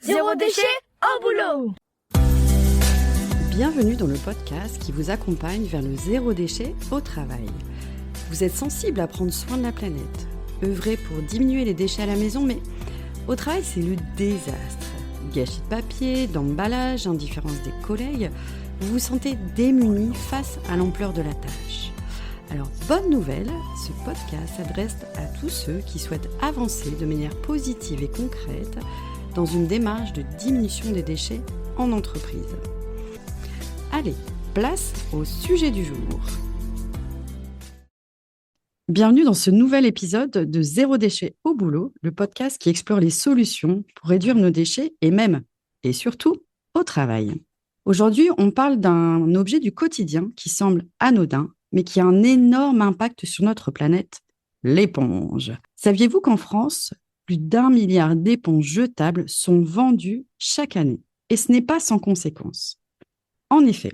Zéro déchet au boulot. Bienvenue dans le podcast qui vous accompagne vers le zéro déchet au travail. Vous êtes sensible à prendre soin de la planète, œuvrer pour diminuer les déchets à la maison, mais au travail c'est le désastre. Gâchis de papier, d'emballage, indifférence des collègues, vous vous sentez démuni face à l'ampleur de la tâche. Alors, bonne nouvelle, ce podcast s'adresse à tous ceux qui souhaitent avancer de manière positive et concrète dans une démarche de diminution des déchets en entreprise. Allez, place au sujet du jour. Bienvenue dans ce nouvel épisode de Zéro déchet au boulot, le podcast qui explore les solutions pour réduire nos déchets et même, et surtout, au travail. Aujourd'hui, on parle d'un objet du quotidien qui semble anodin, mais qui a un énorme impact sur notre planète, l'éponge. Saviez-vous qu'en France, plus d'1 milliard d'éponges jetables sont vendues chaque année? Et ce n'est pas sans conséquence. En effet,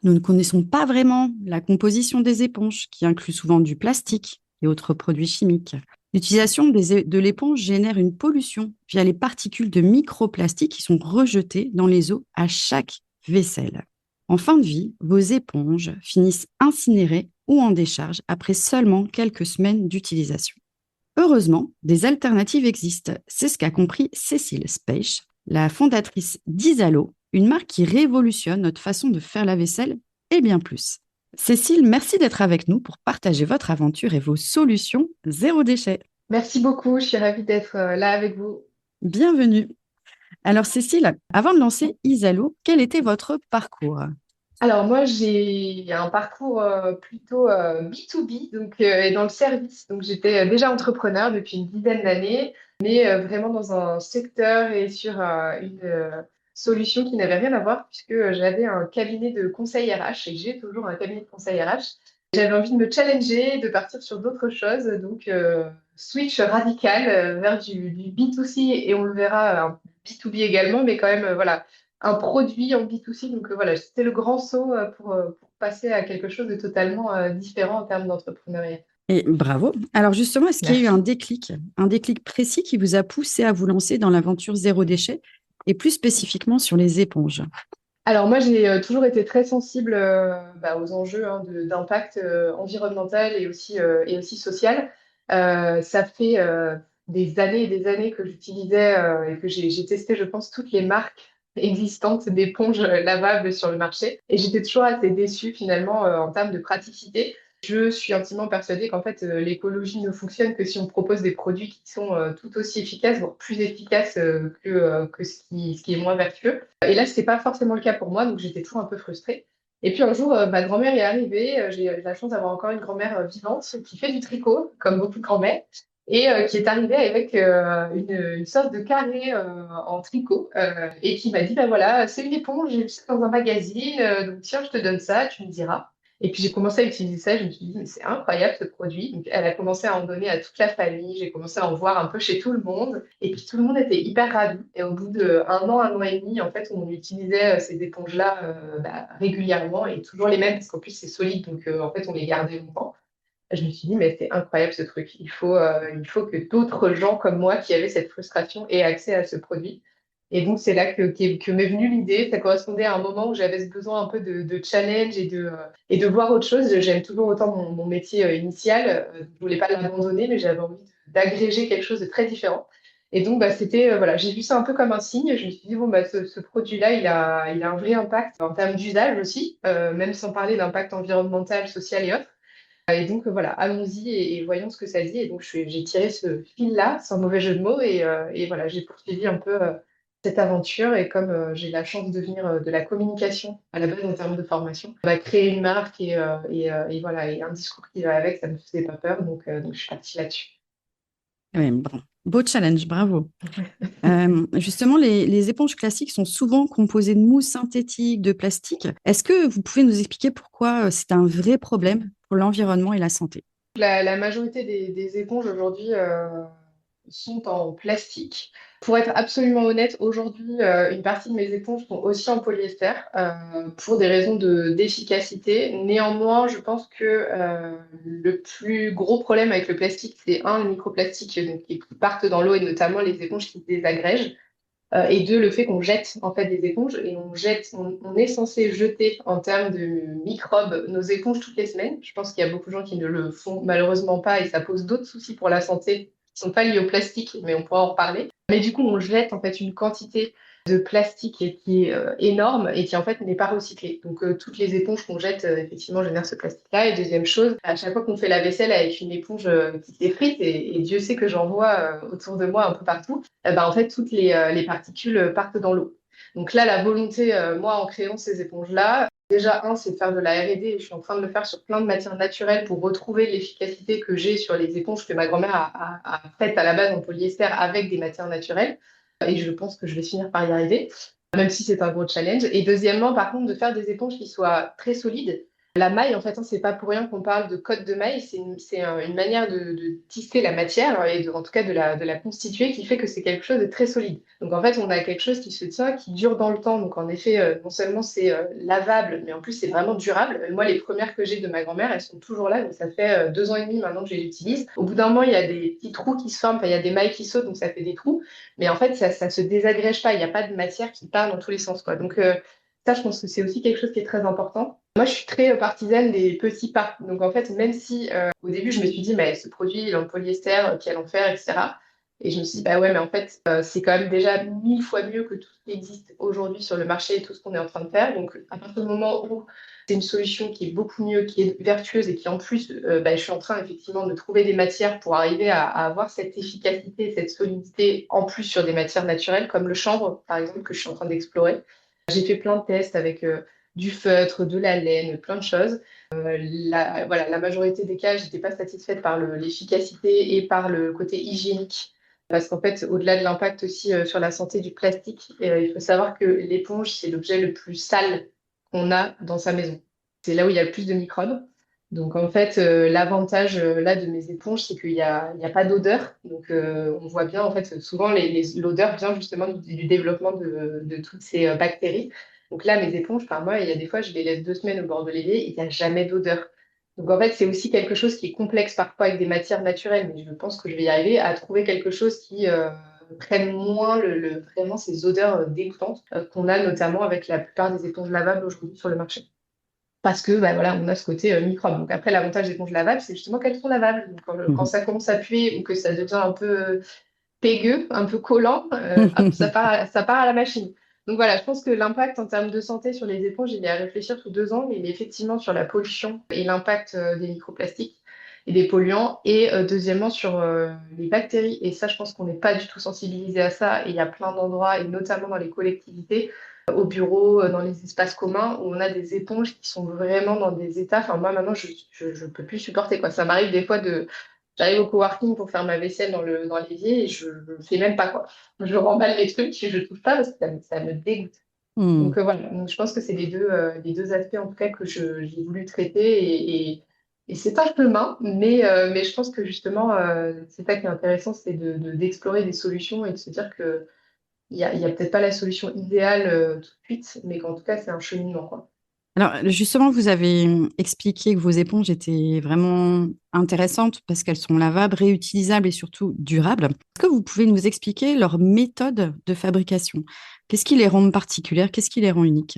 nous ne connaissons pas vraiment la composition des éponges, qui inclut souvent du plastique et autres produits chimiques. L'utilisation de l'éponge génère une pollution via les particules de microplastiques qui sont rejetées dans les eaux à chaque vaisselle. En fin de vie, vos éponges finissent incinérées ou en décharge après seulement quelques semaines d'utilisation. Heureusement, des alternatives existent. C'est ce qu'a compris Cécile Speisch, la fondatrice d'Isalo, une marque qui révolutionne notre façon de faire la vaisselle et bien plus. Cécile, merci d'être avec nous pour partager votre aventure et vos solutions zéro déchet. Merci beaucoup, je suis ravie d'être là avec vous. Bienvenue. Alors Cécile, avant de lancer Isalo, quel était votre parcours ? Alors moi, j'ai un parcours plutôt B2B, donc et dans le service. Donc j'étais déjà entrepreneur depuis une dizaine d'années, mais vraiment dans un secteur et sur une solution qui n'avait rien à voir, puisque j'avais un cabinet de conseil RH et j'ai toujours un cabinet de conseil RH. J'avais envie de me challenger, de partir sur d'autres choses, donc switch radical vers du B2C et on le verra, un B2B également, mais quand même, voilà, un produit en B2C. Donc voilà, c'était le grand saut pour passer à quelque chose de totalement différent en termes d'entrepreneuriat. Et bravo. Alors justement, est-ce qu'il y a eu Merci. un déclic précis qui vous a poussé à vous lancer dans l'aventure zéro déchet et plus spécifiquement sur les éponges ? Alors moi, j'ai toujours été très sensible aux enjeux d'impact environnemental et aussi social. Ça fait des années et des années que j'utilisais et que j'ai testé, je pense, toutes les marques existantes d'éponges lavables sur le marché. Et j'étais toujours assez déçue finalement en termes de praticité. Je suis intimement persuadée qu'en fait, l'écologie ne fonctionne que si on propose des produits qui sont tout aussi efficaces, voire plus efficaces que ce qui est moins vertueux. Et là, c'était pas forcément le cas pour moi, donc j'étais toujours un peu frustrée. Et puis un jour, ma grand-mère est arrivée. J'ai la chance d'avoir encore une grand-mère vivante qui fait du tricot, comme beaucoup de grand-mères, et qui est arrivée avec une sorte de carré en tricot et qui m'a dit, bah voilà, c'est une éponge, j'ai vu ça dans un magazine, donc tiens, je te donne ça, tu me diras. Et puis j'ai commencé à utiliser ça, je me suis dit, mais c'est incroyable ce produit. Donc elle a commencé à en donner à toute la famille, j'ai commencé à en voir un peu chez tout le monde. Et puis tout le monde était hyper ravi. Et au bout d'un an et demi, en fait, on utilisait ces éponges-là régulièrement et toujours les mêmes, parce qu'en plus c'est solide, donc en fait on les gardait longtemps. Je me suis dit, mais c'est incroyable ce truc. Il faut que d'autres gens comme moi qui avaient cette frustration aient accès à ce produit. Et donc, c'est là que m'est venue l'idée. Ça correspondait à un moment où j'avais ce besoin un peu de challenge et de voir autre chose. J'aime toujours autant mon métier initial. Je voulais pas l'abandonner, mais j'avais envie d'agréger quelque chose de très différent. Et donc, c'était, voilà, j'ai vu ça un peu comme un signe. Je me suis dit, bon, ce produit-là, il a un vrai impact en termes d'usage aussi, même sans parler d'impact environnemental, social et autres. Et donc, voilà, allons-y et voyons ce que ça dit. Et donc, j'ai tiré ce fil-là, sans mauvais jeu de mots, et voilà, j'ai poursuivi un peu cette aventure. Et comme j'ai la chance de venir de la communication à la base en termes de formation, créer une marque et voilà, et un discours qui va avec, ça ne me faisait pas peur. Donc je suis partie là-dessus. Oui, bon. Beau challenge, bravo. Justement, les éponges classiques sont souvent composées de mousse synthétique, de plastique. Est-ce que vous pouvez nous expliquer pourquoi c'est un vrai problème pour l'environnement et la santé ? La majorité des éponges aujourd'hui sont en plastique. Pour être absolument honnête, aujourd'hui, une partie de mes éponges sont aussi en polyester pour des raisons d'efficacité. Néanmoins, je pense que le plus gros problème avec le plastique, c'est les microplastiques donc, qui partent dans l'eau et notamment les éponges qui se désagrègent. et deux, le fait qu'on jette en fait des éponges et on est censé jeter en termes de microbes nos éponges toutes les semaines. Je pense qu'il y a beaucoup de gens qui ne le font malheureusement pas et ça pose d'autres soucis pour la santé qui ne sont pas liés au plastique, mais on pourra en reparler. Mais du coup, on jette en fait une quantité de plastique qui est énorme et qui en fait n'est pas recyclé. Donc toutes les éponges qu'on jette effectivement génèrent ce plastique-là. Et deuxième chose, à chaque fois qu'on fait la vaisselle avec une éponge qui s'effrite, et Dieu sait que j'en vois autour de moi un peu partout, en fait toutes les particules partent dans l'eau. Donc là, la volonté, moi, en créant ces éponges-là, déjà, un, c'est de faire de la R&D, et je suis en train de le faire sur plein de matières naturelles pour retrouver l'efficacité que j'ai sur les éponges que ma grand-mère a faites à la base en polyester avec des matières naturelles. Et je pense que je vais finir par y arriver, même si c'est un gros challenge. Et deuxièmement, par contre, de faire des éponges qui soient très solides. La maille, en fait, hein, c'est pas pour rien qu'on parle de cotte de maille, une manière de tisser la matière et en tout cas de la constituer qui fait que c'est quelque chose de très solide. Donc en fait, on a quelque chose qui se tient, qui dure dans le temps. Donc en effet, non seulement c'est lavable, mais en plus c'est vraiment durable. Moi, les premières que j'ai de ma grand-mère, elles sont toujours là. Donc ça fait 2 ans et demi maintenant que je les utilise. Au bout d'un moment, il y a des petits trous qui se forment, enfin, il y a des mailles qui sautent, donc ça fait des trous. Mais en fait, ça se désagrège pas. Il n'y a pas de matière qui part dans tous les sens, quoi. Donc ça, je pense que c'est aussi quelque chose qui est très important. Moi, je suis très partisane des petits pas. Donc, en fait, même si au début, je me suis dit, mais ce produit, il est en polyester, quel enfer, etc. Et je me suis dit, bah ouais, mais en fait, c'est quand même déjà 1000 fois mieux que tout ce qui existe aujourd'hui sur le marché et tout ce qu'on est en train de faire. Donc, à partir du moment où c'est une solution qui est beaucoup mieux, qui est vertueuse et qui, en plus, je suis en train, effectivement, de trouver des matières pour arriver à avoir cette efficacité, cette solidité, en plus sur des matières naturelles, comme le chanvre, par exemple, que je suis en train d'explorer. J'ai fait plein de tests avec du feutre, de la laine, plein de choses. Voilà, la majorité des cas, j'étais pas satisfaite par l'efficacité et par le côté hygiénique. Parce qu'en fait, au-delà de l'impact aussi sur la santé du plastique, il faut savoir que l'éponge, c'est l'objet le plus sale qu'on a dans sa maison. C'est là où il y a le plus de microbes. Donc en fait, l'avantage là de mes éponges, c'est qu'il y a pas d'odeur. Donc on voit bien, en fait, souvent l'odeur vient justement du développement de toutes ces bactéries. Donc là, mes éponges, par moi, il y a des fois, je les laisse 2 semaines au bord de l'évier et il n'y a jamais d'odeur. Donc en fait, c'est aussi quelque chose qui est complexe parfois avec des matières naturelles, mais je pense que je vais y arriver à trouver quelque chose qui prenne moins vraiment ces odeurs dégoûtantes qu'on a notamment avec la plupart des éponges lavables aujourd'hui sur le marché. Parce que bah, voilà, on a ce côté microbe. Donc après, l'avantage des éponges lavables, c'est justement qu'elles sont lavables. Donc, quand ça commence à puer ou que ça devient un peu pégueux, un peu collant, hop, ça part à la machine. Donc voilà, je pense que l'impact en termes de santé sur les éponges, il est à réfléchir sous 2 ans, mais il est effectivement sur la pollution et l'impact des microplastiques et des polluants, et deuxièmement sur les bactéries. Et ça, je pense qu'on n'est pas du tout sensibilisé à ça, et il y a plein d'endroits, et notamment dans les collectivités, au bureau, dans les espaces communs, où on a des éponges qui sont vraiment dans des états. Enfin, moi, maintenant, je peux plus supporter, quoi. Ça m'arrive des fois de. J'arrive au coworking pour faire ma vaisselle dans l'évier et je ne fais même pas, quoi. Je remballe les trucs et je ne touche pas parce que ça me dégoûte. Hmm. Donc voilà, donc, je pense que c'est les deux aspects en tout cas que j'ai voulu traiter et c'est un chemin, mais je pense que justement, c'est ça qui est intéressant, c'est d'explorer des solutions et de se dire que il y a peut-être pas la solution idéale tout de suite, mais qu'en tout cas, c'est un cheminement, quoi. Alors, justement, vous avez expliqué que vos éponges étaient vraiment intéressantes parce qu'elles sont lavables, réutilisables et surtout durables. Est-ce que vous pouvez nous expliquer leur méthode de fabrication? Qu'est-ce qui les rend particulières? Qu'est-ce qui les rend uniques?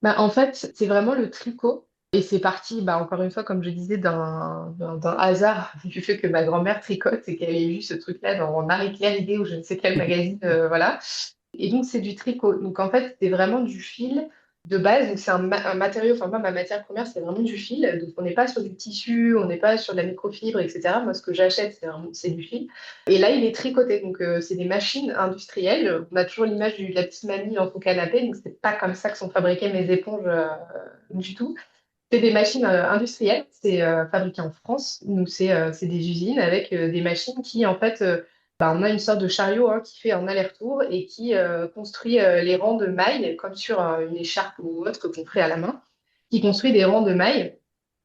Bah, en fait, c'est vraiment le tricot. Et c'est parti, bah, encore une fois, comme je disais, d'un hasard du fait que ma grand-mère tricote et qu'elle ait vu ce truc-là dans Marie-Claire Idée ou je ne sais quel magazine, voilà. Et donc, c'est du tricot. Donc, en fait, c'est vraiment du fil de base. Donc, c'est un matériau, enfin, moi, ma matière première, c'est vraiment du fil. Donc, on n'est pas sur du tissu, on n'est pas sur de la microfibre, etc. Moi, ce que j'achète, c'est du fil. Et là, il est tricoté. Donc, c'est des machines industrielles. On a toujours l'image de la petite mamie dans son canapé. Donc, c'est pas comme ça que sont fabriquées mes éponges du tout. C'est des machines industrielles. C'est fabriqué en France. Donc, c'est des usines avec des machines qui, en fait, on a une sorte de chariot hein, qui fait un aller-retour et qui construit les rangs de mailles, comme sur une écharpe ou autre qu'on ferait à la main, qui construit des rangs de mailles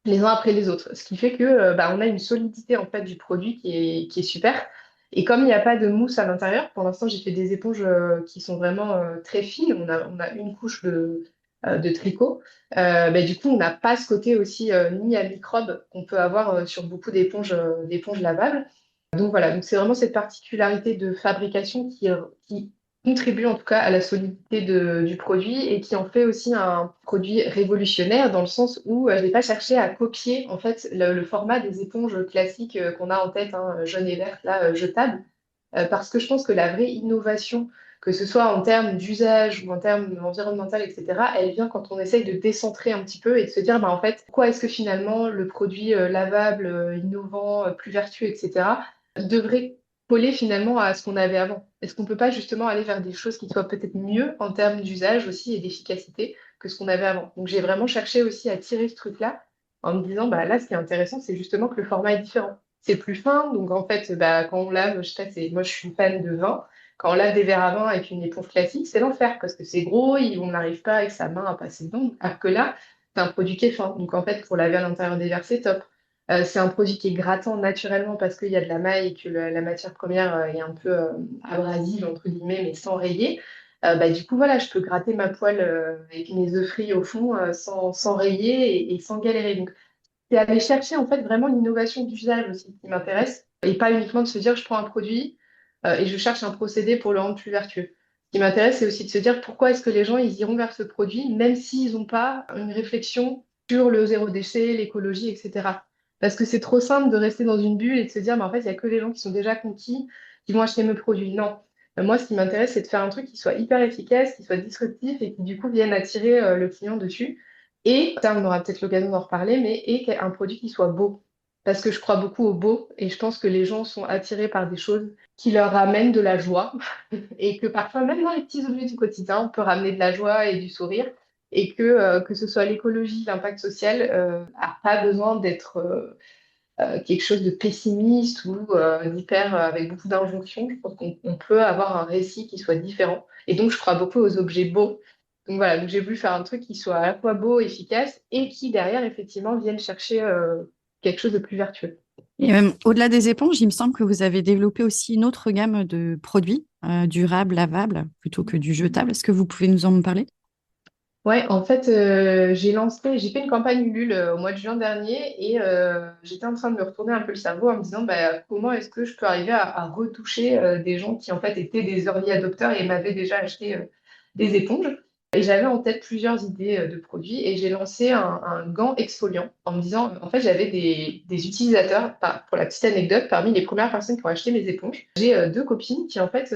les uns après les autres. Ce qui fait que on a une solidité en fait du produit qui est super. Et comme il n'y a pas de mousse à l'intérieur, pour l'instant j'ai fait des éponges qui sont vraiment très fines. On a une couche de tricot. Du coup, on n'a pas ce côté aussi ni à microbes qu'on peut avoir sur beaucoup d'éponges lavables. Donc voilà, donc c'est vraiment cette particularité de fabrication qui contribue en tout cas à la solidité du produit et qui en fait aussi un produit révolutionnaire dans le sens où je n'ai pas cherché à copier en fait le format des éponges classiques qu'on a en tête, hein, jaune et verte, là, jetables. Parce que je pense que la vraie innovation, que ce soit en termes d'usage ou en termes environnemental, etc., elle vient quand on essaye de décentrer un petit peu et de se dire, bah, en fait, pourquoi est-ce que finalement le produit lavable, innovant, plus vertueux, etc., devrait coller finalement à ce qu'on avait avant? Est-ce qu'on peut pas justement aller vers des choses qui soient peut-être mieux en termes d'usage aussi et d'efficacité que ce qu'on avait avant? Donc j'ai vraiment cherché aussi à tirer ce truc-là en me disant, bah là, ce qui est intéressant, c'est justement que le format est différent. C'est plus fin, donc en fait, bah, quand on lave, je sais pas, moi je suis fan de vin, quand on lave des verres à vin avec une éponge classique, c'est l'enfer parce que c'est gros, on n'arrive pas avec sa main à passer dedans. Alors que là, c'est un produit qui est fin, donc en fait, pour laver à l'intérieur des verres, c'est top. C'est un produit qui est grattant naturellement parce qu'il y a de la maille et que la matière première est un peu abrasive, entre guillemets, mais sans rayer. Bah, du coup, voilà, je peux gratter ma poêle avec mes œufs frits au fond sans rayer et sans galérer. Donc, c'est aller chercher en fait vraiment l'innovation d'usage aussi qui m'intéresse et pas uniquement de se dire je prends un produit et je cherche un procédé pour le rendre plus vertueux. Ce qui m'intéresse, c'est aussi de se dire pourquoi est-ce que les gens ils iront vers ce produit même s'ils n'ont pas une réflexion sur le zéro déchet, l'écologie, etc. Parce que c'est trop simple de rester dans une bulle et de se dire, mais en fait, il n'y a que les gens qui sont déjà conquis qui vont acheter mes produits. Non. Moi, ce qui m'intéresse, c'est de faire un truc qui soit hyper efficace, qui soit disruptif et qui, du coup, vienne attirer le client dessus. Et, ça, on aura peut-être l'occasion d'en reparler, mais un produit qui soit beau. Parce que je crois beaucoup au beau et je pense que les gens sont attirés par des choses qui leur ramènent de la joie et que parfois, même dans les petits objets du quotidien, on peut ramener de la joie et du sourire et que ce soit l'écologie, l'impact social, n'a pas besoin d'être quelque chose de pessimiste ou d'hyper avec beaucoup d'injonctions. Je pense qu'on peut avoir un récit qui soit différent. Et donc, je crois beaucoup aux objets beaux. Donc voilà, donc j'ai voulu faire un truc qui soit à la fois beau, efficace et qui derrière, effectivement, vienne chercher quelque chose de plus vertueux. Et même au-delà des éponges, il me semble que vous avez développé aussi une autre gamme de produits durables, lavables, plutôt que du jetable. Est-ce que vous pouvez nous en parler? Ouais, en fait, j'ai fait une campagne Ulule au mois de juin dernier et j'étais en train de me retourner un peu le cerveau en me disant bah, comment est-ce que je peux arriver à retoucher des gens qui en fait étaient des early adopters et m'avaient déjà acheté des éponges. Et j'avais en tête plusieurs idées de produits et j'ai lancé un gant exfoliant en me disant en fait j'avais des utilisateurs, pour la petite anecdote, parmi les premières personnes qui ont acheté mes éponges. J'ai deux copines qui en fait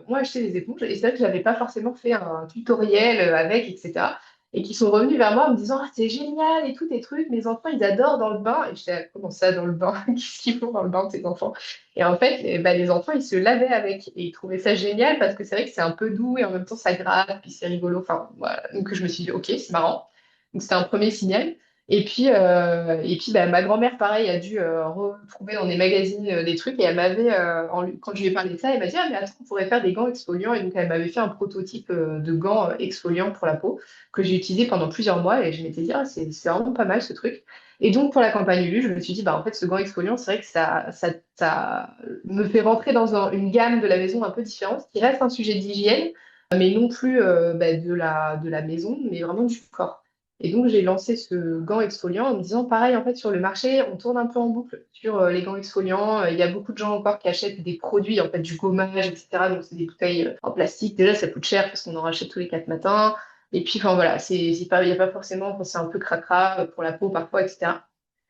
ont acheté des éponges et c'est vrai que je n'avais pas forcément fait un tutoriel avec, etc. Et qui sont revenus vers moi en me disant ah, c'est génial et tout tes trucs, mes enfants ils adorent dans le bain. Et j'étais comment ça dans le bain? Qu'est-ce qu'ils font dans le bain tes enfants? Et en fait, bah, les enfants ils se lavaient avec et ils trouvaient ça génial parce que c'est vrai que c'est un peu doux et en même temps ça gratte, puis c'est rigolo. Enfin voilà. Donc je me suis dit ok, c'est marrant. Donc c'était un premier signal. Et puis bah, ma grand-mère, pareil, a dû retrouver dans des magazines des trucs et elle m'avait, quand je lui ai parlé de ça, elle m'a dit, ah mais attends, on pourrait faire des gants exfoliants. Et donc elle m'avait fait un prototype de gants exfoliants pour la peau que j'ai utilisé pendant plusieurs mois et je m'étais dit, ah, c'est vraiment pas mal ce truc. Et donc pour la campagne Ulu, je me suis dit, bah en fait, ce gant exfoliant, c'est vrai que ça me fait rentrer dans une gamme de la maison un peu différente, qui reste un sujet d'hygiène, mais non plus bah, de la maison, mais vraiment du corps. Et donc, j'ai lancé ce gant exfoliant en me disant, pareil, en fait, sur le marché, on tourne un peu en boucle sur les gants exfoliants. Il y a beaucoup de gens encore qui achètent des produits, en fait, du gommage, etc. Donc, c'est des bouteilles en plastique. Déjà, ça coûte cher parce qu'on en rachète tous les 4 matins. Et puis, enfin, voilà, il n'y a pas forcément, enfin, c'est un peu cracra pour la peau parfois, etc.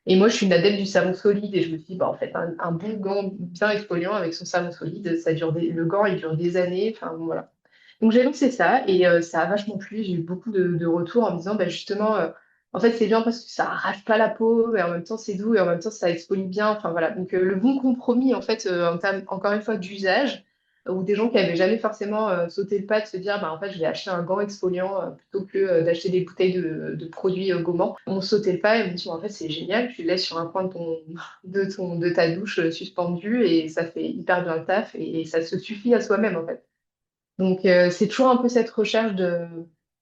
Et moi, je suis une adepte du savon solide et je me suis dit, bah, en fait, un bon gant bien exfoliant avec son savon solide, le gant, il dure des années. Enfin, bon, voilà. Donc j'ai lancé ça et ça a vachement plu. J'ai eu beaucoup de retours en me disant bah, justement, en fait c'est bien parce que ça arrache pas la peau et en même temps c'est doux et en même temps ça exfolie bien. Enfin voilà, donc le bon compromis en fait en termes encore une fois d'usage ou des gens qui avaient jamais forcément sauté le pas de se dire bah en fait je vais acheter un gant exfoliant plutôt que d'acheter des bouteilles de produits gommants. On sautait le pas et me dit en fait c'est génial, tu le laisses sur un coin de ta douche suspendu et ça fait hyper bien le taf et ça se suffit à soi-même en fait. Donc, c'est toujours un peu cette recherche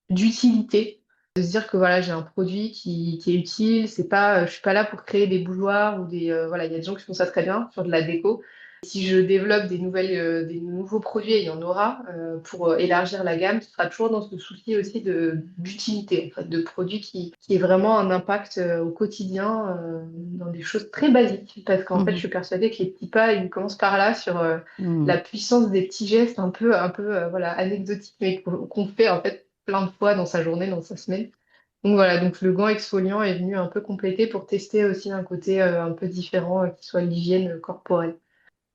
d'utilité, de se dire que voilà, j'ai un produit qui est utile. C'est pas, je suis pas là pour créer des bougeoirs ou voilà, il y a des gens qui font ça très bien sur de la déco. Si je développe des nouveaux produits, il y en aura pour élargir la gamme. Ce sera toujours dans ce souci aussi d'utilité, en fait, de produits qui aient vraiment un impact au quotidien dans des choses très basiques. Parce qu'en fait, je Mhm. suis persuadée que les petits pas, ils commencent par là sur la Mhm. puissance des petits gestes un peu voilà, anecdotiques, mais qu'on fait en fait plein de fois dans sa journée, dans sa semaine. Donc voilà, donc le gant exfoliant est venu un peu compléter pour tester aussi un côté un peu différent qui soit l'hygiène corporelle.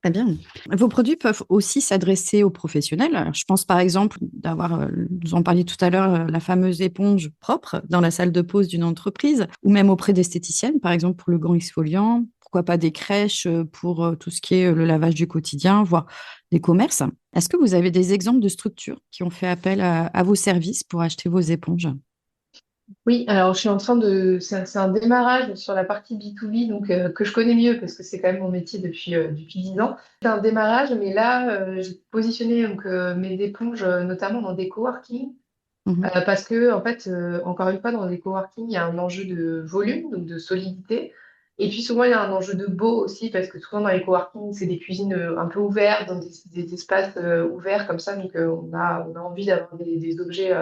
Très bien. Vos produits peuvent aussi s'adresser aux professionnels. Alors, je pense par exemple vous en parliez tout à l'heure, la fameuse éponge propre dans la salle de pause d'une entreprise, ou même auprès d'esthéticiennes, par exemple pour le gant exfoliant. Pourquoi pas des crèches pour tout ce qui est le lavage du quotidien, voire des commerces. Est-ce que vous avez des exemples de structures qui ont fait appel à vos services pour acheter vos éponges? Oui, alors je suis en train c'est un démarrage sur la partie B2B, donc que je connais mieux parce que c'est quand même mon métier depuis 10 ans. C'est un démarrage, mais là, j'ai positionné donc, mes éponges notamment dans des coworking Mhm. parce que, en fait, encore une fois, dans les coworking, il y a un enjeu de volume, donc de solidité. Et puis souvent, il y a un enjeu de beau aussi, parce que souvent dans les coworking, c'est des cuisines un peu ouvertes, dans des espaces ouverts comme ça. Donc, on a envie d'avoir des objets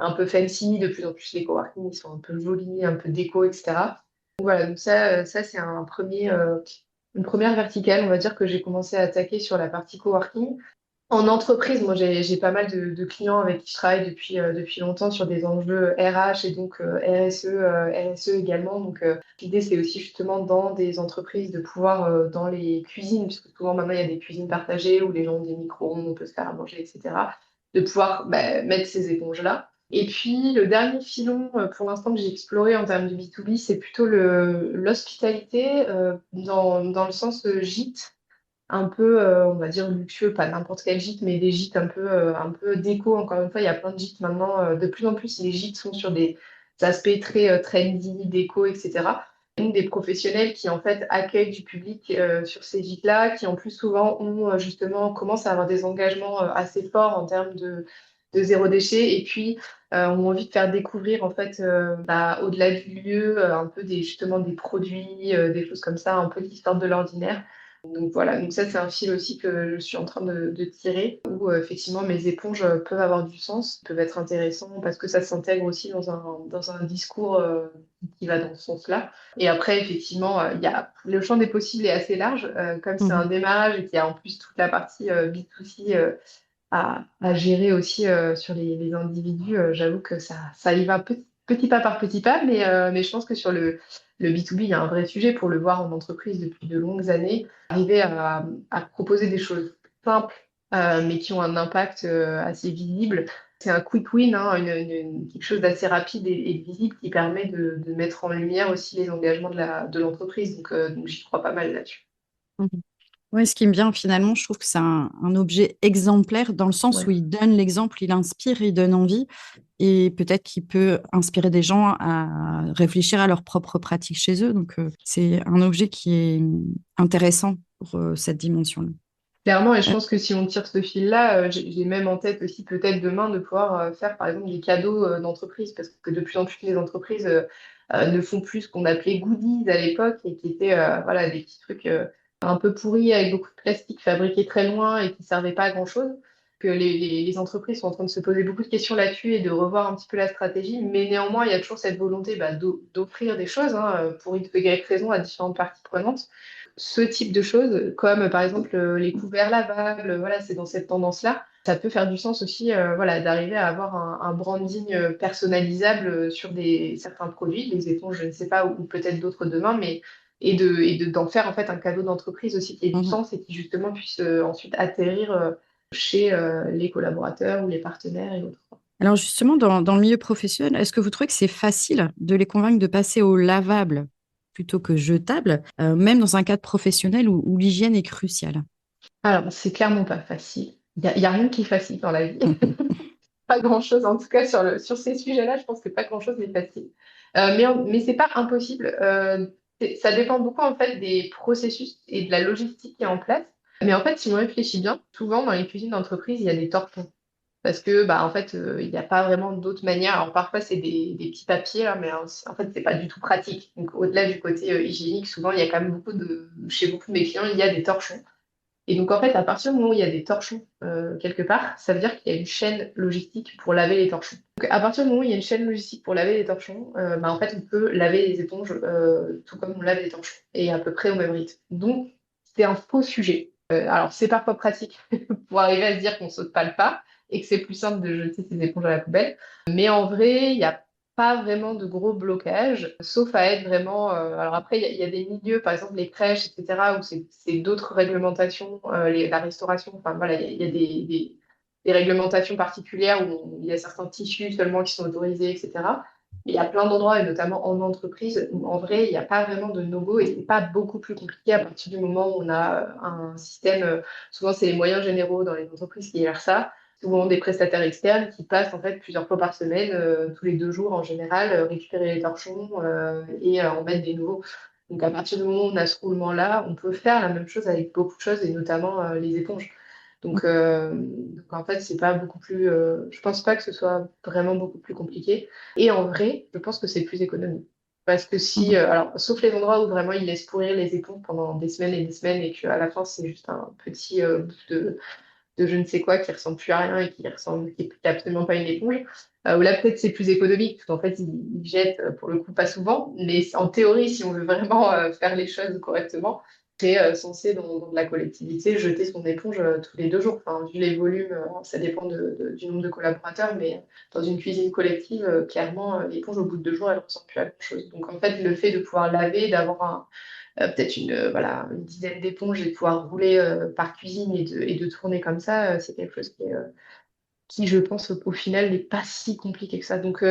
un peu fancy. De plus en plus, les coworking, ils sont un peu jolis, un peu déco, etc. Donc voilà, donc ça c'est une première verticale, on va dire, que j'ai commencé à attaquer sur la partie coworking. En entreprise, moi, j'ai pas mal de clients avec qui je travaille depuis longtemps sur des enjeux RH et donc RSE également. Donc, l'idée, c'est aussi justement dans des entreprises de pouvoir, dans les cuisines, puisque souvent maintenant, il y a des cuisines partagées où les gens ont des micro-ondes, on peut se faire à manger, etc., de pouvoir mettre ces éponges-là. Et puis, le dernier filon, pour l'instant, que j'ai exploré en termes de B2B, c'est plutôt l'hospitalité, dans le sens gîte un peu, on va dire, luxueux, pas n'importe quel gîte, mais des gîtes un peu déco. Encore une fois, il y a plein de gîtes maintenant. De plus en plus, les gîtes sont sur des aspects très trendy, déco, etc. Donc, des professionnels qui, en fait, accueillent du public sur ces gîtes-là, qui, en plus, souvent, ont justement, commencent à avoir des engagements assez forts en termes de zéro déchet, et puis ont envie de faire découvrir, en fait, au-delà du lieu, un peu justement des produits, des choses comme ça, un peu qui sortent de l'ordinaire. Donc voilà, donc ça c'est un fil aussi que je suis en train de tirer, où effectivement mes éponges peuvent avoir du sens, peuvent être intéressants parce que ça s'intègre aussi dans un discours qui va dans ce sens-là. Et après, effectivement, le champ des possibles est assez large, comme c'est un Mhm. démarrage et qu'il y a en plus toute la partie B2C à gérer aussi sur les individus. J'avoue que ça y va petit pas par petit pas, mais je pense que sur le B2B, il y a un vrai sujet pour le voir en entreprise depuis de longues années. Arriver à proposer des choses simples, mais qui ont un impact assez visible. C'est un quick win, hein, quelque chose d'assez rapide et visible qui permet de mettre en lumière aussi les engagements de l'entreprise. Donc j'y crois pas mal là-dessus. Mhm. Oui, ce qui me vient finalement, je trouve que c'est un objet exemplaire dans le sens où Ouais. il donne l'exemple, il inspire, il donne envie et peut-être qu'il peut inspirer des gens à réfléchir à leurs propres pratiques chez eux. Donc, c'est un objet qui est intéressant pour cette dimension-là. Clairement, et je Euh, pense que si on tire ce fil-là, j'ai même en tête aussi peut-être demain de pouvoir faire par exemple des cadeaux d'entreprise, parce que de plus en plus les entreprises ne font plus ce qu'on appelait goodies à l'époque et qui étaient voilà, des petits trucs un peu pourris avec beaucoup de plastique fabriqué très loin et qui ne servaient pas à grand-chose. Que les entreprises sont en train de se poser beaucoup de questions là-dessus et de revoir un petit peu la stratégie, mais néanmoins il y a toujours cette volonté d'offrir des choses hein, pour une Y raison à différentes parties prenantes ce type de choses, comme par exemple les couverts lavables, voilà, c'est dans cette tendance-là. Ça peut faire du sens aussi, voilà, d'arriver à avoir un branding personnalisable sur certains produits, les éponges, je ne sais pas, ou peut-être d'autres demain, mais d'en faire en fait un cadeau d'entreprise aussi qui ait du mhm. sens et qui justement puisse ensuite atterrir chez les collaborateurs ou les partenaires et autres. Alors justement, dans le milieu professionnel, est-ce que vous trouvez que c'est facile de les convaincre de passer au lavable plutôt que jetable, même dans un cadre professionnel où l'hygiène est cruciale? Alors, c'est clairement pas facile. Il y a rien qui est facile dans la vie. Pas grand-chose, en tout cas sur ces sujets-là, je pense que pas grand-chose n'est facile. Mais c'est pas impossible. Ça dépend beaucoup en fait des processus et de la logistique qui est en place. Mais en fait, si on réfléchit bien, souvent dans les cuisines d'entreprise, il y a des torchons. Parce que bah en fait, il n'y a pas vraiment d'autre manière. Alors parfois c'est des petits papiers là, mais en fait c'est pas du tout pratique. Donc au-delà du côté hygiénique, souvent il y a quand même chez beaucoup de mes clients, il y a des torchons. Et donc, en fait, à partir du moment où il y a des torchons quelque part, ça veut dire qu'il y a une chaîne logistique pour laver les torchons. Donc, à partir du moment où il y a une chaîne logistique pour laver les torchons, bah, en fait, on peut laver les éponges tout comme on lave les torchons, et à peu près au même rythme. Donc, c'est un faux sujet. Alors, c'est parfois pratique pour arriver à se dire qu'on saute pas le pas et que c'est plus simple de jeter ses éponges à la poubelle. Mais en vrai, il n'y a pas vraiment de gros blocages, sauf à être vraiment. Alors après, il y a des milieux, par exemple les crèches, etc., où c'est d'autres réglementations, la restauration, enfin voilà, il y a des réglementations particulières où il y a certains tissus seulement qui sont autorisés, etc. Mais il y a plein d'endroits, et notamment en entreprise, où en vrai, il n'y a pas vraiment de no-go et c'est pas beaucoup plus compliqué à partir du moment où on a un système. Souvent, c'est les moyens généraux dans les entreprises qui gèrent ça, souvent des prestataires externes qui passent en fait plusieurs fois par semaine, tous les 2 jours en général, récupérer les torchons et en mettre des nouveaux. Donc à partir du moment où on a ce roulement-là, on peut faire la même chose avec beaucoup de choses et notamment les éponges. Donc en fait, c'est pas beaucoup plus. Je pense pas que ce soit vraiment beaucoup plus compliqué. Et en vrai, je pense que c'est plus économique. Parce que si, Mhm. alors, sauf les endroits où vraiment ils laissent pourrir les éponges pendant des semaines et des semaines et qu'à la fin c'est juste un petit bout de je ne sais quoi qui ressemble plus à rien et qui est absolument pas une éponge. Ou là peut-être c'est plus économique, parce qu'en fait ils jettent pour le coup pas souvent, mais en théorie, si on veut vraiment faire les choses correctement, c'est censé dans de la collectivité jeter son éponge tous les 2 jours. Enfin, vu les volumes, ça dépend du nombre de collaborateurs, mais dans une cuisine collective, clairement, l'éponge au bout de 2 jours, elle ne ressemble plus à grand-chose. Donc en fait, le fait de pouvoir laver, d'avoir peut-être voilà, une dizaine d'éponges et de pouvoir rouler par cuisine et de tourner comme ça, c'est quelque chose qui, je pense, au final, n'est pas si compliqué que ça. Donc,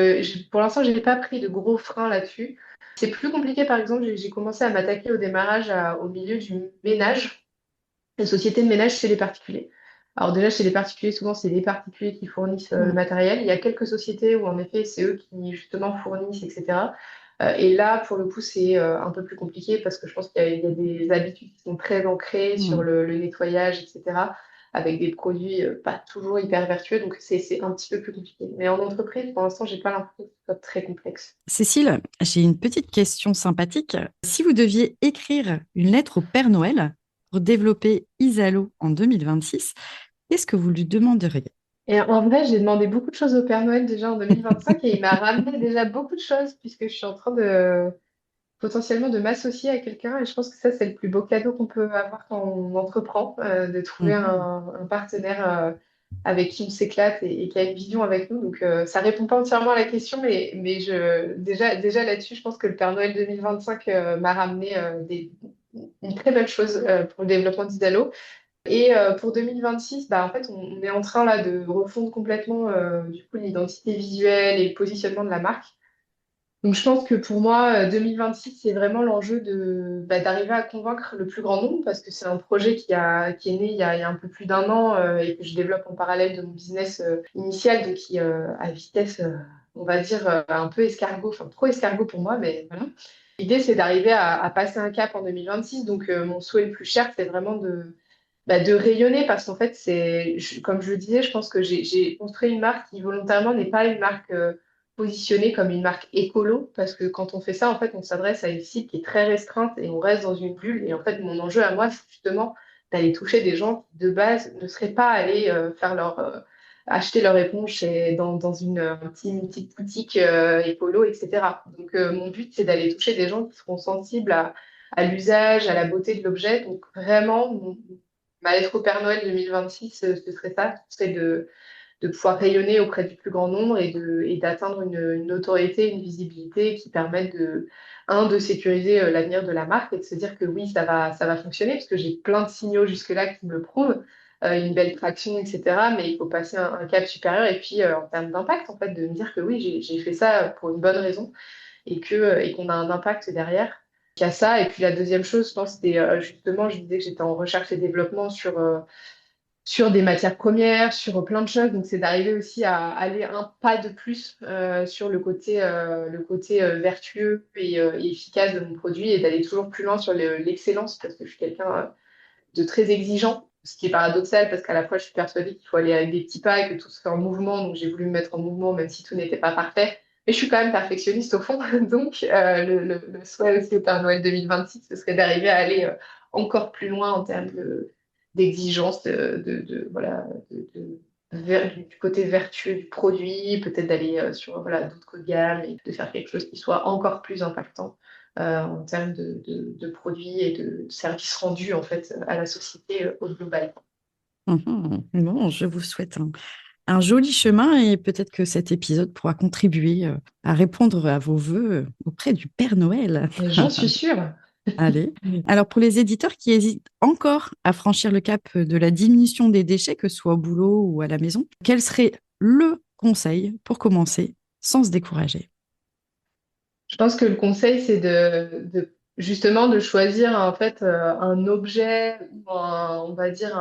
pour l'instant, je n'ai pas pris de gros freins là-dessus. C'est plus compliqué, par exemple, j'ai commencé à m'attaquer au démarrage au milieu du ménage, les sociétés de ménage chez les particuliers. Alors déjà, chez les particuliers, souvent, c'est les particuliers qui fournissent le Mhm. matériel. Il y a quelques sociétés où, en effet, c'est eux qui, justement, fournissent, etc. Et là, pour le coup, c'est un peu plus compliqué parce que je pense qu'il y a des habitudes qui sont très ancrées sur Mhm. le nettoyage, etc., avec des produits pas toujours hyper vertueux. Donc, c'est un petit peu plus compliqué. Mais en entreprise, pour l'instant, j'ai pas l'impression que ce soit très complexe. Cécile, j'ai une petite question sympathique. Si vous deviez écrire une lettre au Père Noël pour développer Isalo en 2026, qu'est-ce que vous lui demanderiez? Et en vrai, j'ai demandé beaucoup de choses au Père Noël déjà en 2025 et il m'a ramené déjà beaucoup de choses puisque je suis en train de potentiellement de m'associer à quelqu'un et je pense que ça, c'est le plus beau cadeau qu'on peut avoir quand on entreprend, de trouver Mhm. un partenaire avec qui on s'éclate et qui a une vision avec nous. Donc, ça répond pas entièrement à la question, mais déjà là-dessus, je pense que le Père Noël 2025 m'a ramené une très belle chose pour le développement d'Idalo. Et pour 2026, bah, en fait, on est en train là de refondre complètement du coup l'identité visuelle et le positionnement de la marque. Donc je pense que pour moi, 2026, c'est vraiment l'enjeu d'arriver à convaincre le plus grand nombre parce que c'est un projet qui est né il y a un peu plus d'un an et que je développe en parallèle de mon business initial, donc qui à vitesse, on va dire, un peu escargot, enfin trop escargot pour moi, mais voilà. L'idée, c'est d'arriver à passer un cap en 2026. Donc mon souhait le plus cher, c'est vraiment de rayonner parce qu'en fait, comme je le disais, je pense que j'ai construit une marque qui volontairement n'est pas une marque positionnée comme une marque écolo parce que quand on fait ça, en fait, on s'adresse à une cible qui est très restreinte et on reste dans une bulle. Et en fait, mon enjeu à moi, c'est justement d'aller toucher des gens qui, de base, ne seraient pas allés acheter leur éponge dans une petite boutique écolo, etc. Donc, mon but, c'est d'aller toucher des gens qui seront sensibles à l'usage, à la beauté de l'objet. Donc, vraiment, ma lettre au Père Noël 2026, ce serait ça, ce serait de pouvoir rayonner auprès du plus grand nombre et d'atteindre une notoriété, une visibilité qui permettent de sécuriser l'avenir de la marque et de se dire que oui, ça va fonctionner, parce que j'ai plein de signaux jusque-là qui me le prouvent, une belle traction, etc. Mais il faut passer un cap supérieur et puis en termes d'impact, en fait, de me dire que oui, j'ai fait ça pour une bonne raison et qu'on a un impact derrière. Il y a ça. Et puis la deuxième chose, je pense, c'était justement, je disais que j'étais en recherche et développement sur des matières premières, sur plein de choses. Donc, c'est d'arriver aussi à aller un pas de plus sur le côté vertueux et efficace de mon produit et d'aller toujours plus loin sur l'excellence parce que je suis quelqu'un de très exigeant, ce qui est paradoxal parce qu'à la fois, je suis persuadée qu'il faut aller avec des petits pas et que tout se fait en mouvement. Donc, j'ai voulu me mettre en mouvement même si tout n'était pas parfait. Mais je suis quand même perfectionniste au fond. Donc, le souhait aussi au Père Noël 2026, ce serait d'arriver à aller encore plus loin en termes d'exigence voilà, du côté vertueux du produit, peut-être d'aller sur voilà, d'autres gammes et de faire quelque chose qui soit encore plus impactant en termes de produits et de services rendus en fait à la société au global. Bon, je vous souhaite un joli chemin et peut-être que cet épisode pourra contribuer à répondre à vos vœux auprès du Père Noël. J'en suis sûre. Allez. Alors, pour les éditeurs qui hésitent encore à franchir le cap de la diminution des déchets, que ce soit au boulot ou à la maison, quel serait le conseil pour commencer sans se décourager? Je pense que le conseil, c'est justement de choisir en fait un objet ou on va dire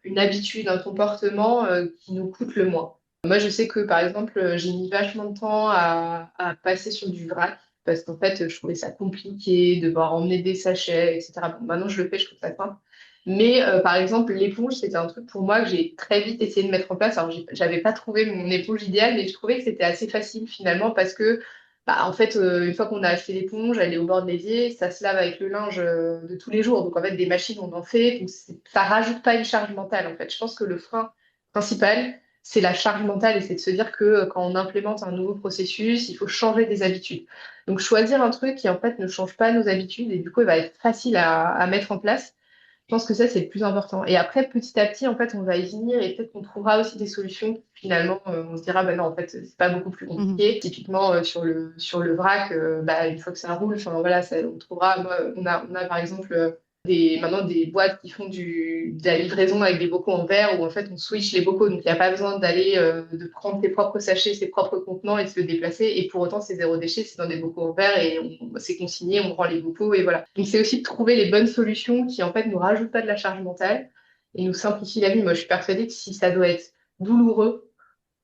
une habitude, un comportement qui nous coûte le moins. Moi, je sais que par exemple, j'ai mis vachement de temps à passer sur du vrac parce qu'en fait, je trouvais ça compliqué de devoir emmener des sachets, etc. Bon, maintenant, je le fais, je trouve ça simple. Mais par exemple, l'éponge, c'était un truc pour moi que j'ai très vite essayé de mettre en place. Alors, j'avais pas trouvé mon éponge idéale, mais je trouvais que c'était assez facile finalement parce que bah, en fait, une fois qu'on a acheté l'éponge, elle est au bord de l'évier, ça se lave avec le linge de tous les jours. Donc, en fait, des machines, on en fait. Donc, ça rajoute pas une charge mentale, en fait. Je pense que le frein principal, c'est la charge mentale et c'est de se dire que quand on implémente un nouveau processus, il faut changer des habitudes. Donc, choisir un truc qui, en fait, ne change pas nos habitudes et du coup, il va être facile à mettre en place. Je pense que ça, c'est le plus important. Et après, petit à petit, en fait, on va y venir et peut-être qu'on trouvera aussi des solutions. Finalement, on se dira, bah non, en fait, c'est pas beaucoup plus compliqué. Typiquement, sur le vrac, bah, une fois que ça roule, enfin, voilà, on trouvera. Moi, on a par exemple maintenant des boîtes qui font de la livraison avec des bocaux en verre où en fait on switch les bocaux. Donc il n'y a pas besoin de prendre ses propres sachets, ses propres contenants et de se déplacer. Et pour autant, c'est zéro déchet, c'est dans des bocaux en verre et c'est consigné, on rend les bocaux et voilà. Donc c'est aussi de trouver les bonnes solutions qui en fait nous rajoutent pas de la charge mentale et nous simplifient la vie. Moi, je suis persuadée que si ça doit être douloureux,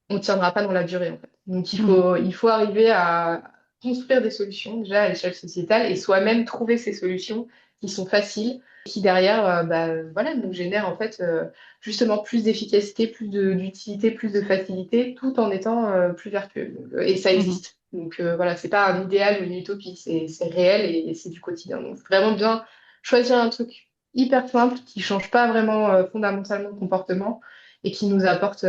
on ne tiendra pas dans la durée en fait. Donc il faut arriver à construire des solutions déjà à l'échelle sociétale et soi-même trouver ces solutions qui sont faciles, qui derrière bah, voilà, nous génèrent en fait justement plus d'efficacité, plus d'utilité, plus de facilité, tout en étant plus vertueux. Et ça existe. Donc voilà, c'est pas un idéal ou une utopie, c'est réel et c'est du quotidien. Donc vraiment bien choisir un truc hyper simple qui change pas vraiment fondamentalement le comportement et qui nous apporte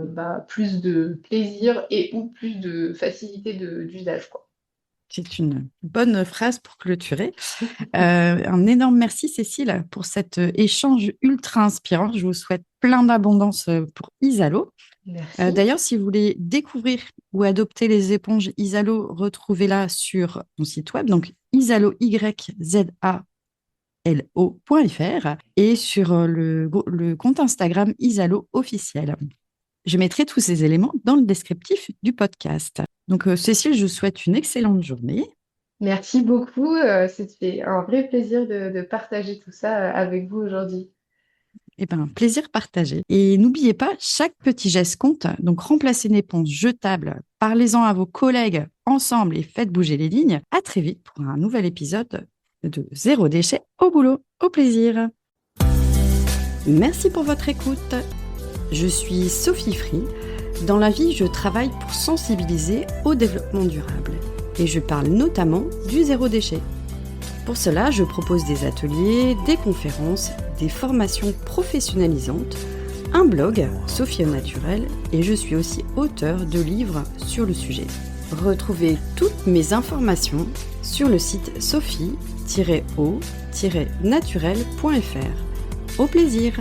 bah, plus de plaisir et ou plus de facilité d'usage, quoi. C'est une bonne phrase pour clôturer. Un énorme merci, Cécile, pour cet échange ultra inspirant. Je vous souhaite plein d'abondance pour Isalo. Merci. D'ailleurs, si vous voulez découvrir ou adopter les éponges Isalo, retrouvez-la sur mon site web, donc isalo, yzalo.fr et sur le compte Instagram Isalo officiel. Je mettrai tous ces éléments dans le descriptif du podcast. Donc, Cécile, je vous souhaite une excellente journée. Merci beaucoup. C'était un vrai plaisir de partager tout ça avec vous aujourd'hui. Eh bien, plaisir partagé. Et n'oubliez pas, chaque petit geste compte. Donc, remplacez une éponge jetable, parlez-en à vos collègues ensemble et faites bouger les lignes. À très vite pour un nouvel épisode de Zéro déchet au boulot. Au plaisir. Merci pour votre écoute. Je suis Sophie Free. Dans la vie, je travaille pour sensibiliser au développement durable. Et je parle notamment du zéro déchet. Pour cela, je propose des ateliers, des conférences, des formations professionnalisantes, un blog, Sophie au naturel, et je suis aussi auteure de livres sur le sujet. Retrouvez toutes mes informations sur le site sophie-o-naturel.fr. Au plaisir!